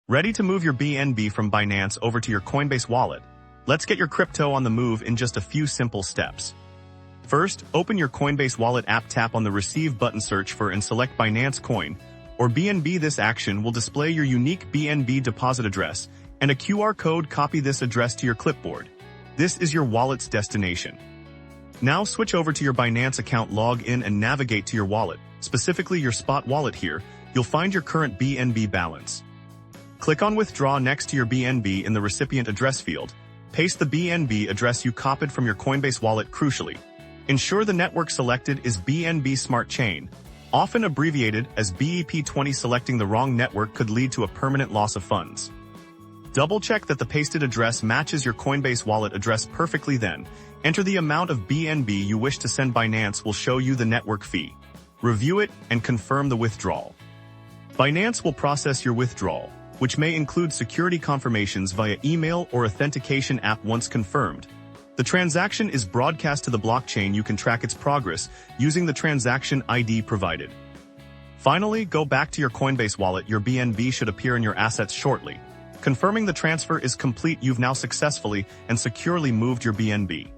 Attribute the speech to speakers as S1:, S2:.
S1: Ready to move your BNB from Binance over to your Coinbase wallet? Let's get your crypto on the move in just a few simple steps. First, open your Coinbase Wallet app, tap on the Receive button, search for and select Binance Coin or BNB. This action will display your unique BNB deposit address and a QR code. Copy this address to your clipboard. This is your wallet's destination. Now switch over to your Binance account, log in and navigate to your wallet, specifically your spot wallet. Here, you'll find your current BNB balance. Click on Withdraw next to your BNB in the recipient address field. Paste the BNB address you copied from your Coinbase wallet. Crucially, ensure the network selected is BNB Smart Chain, often abbreviated as BEP20. Selecting the wrong network could lead to a permanent loss of funds. Double-check that the pasted address matches your Coinbase wallet address perfectly, then enter the amount of BNB you wish to send. Binance will show you the network fee. Review it and confirm the withdrawal. Binance will process your withdrawal, which may include security confirmations via email or authentication app. Once confirmed, the transaction is broadcast to the blockchain. You can track its progress using the transaction ID provided. Finally, go back to your Coinbase wallet. Your BNB should appear in your assets shortly. Confirming the transfer is complete. You've now successfully and securely moved your BNB.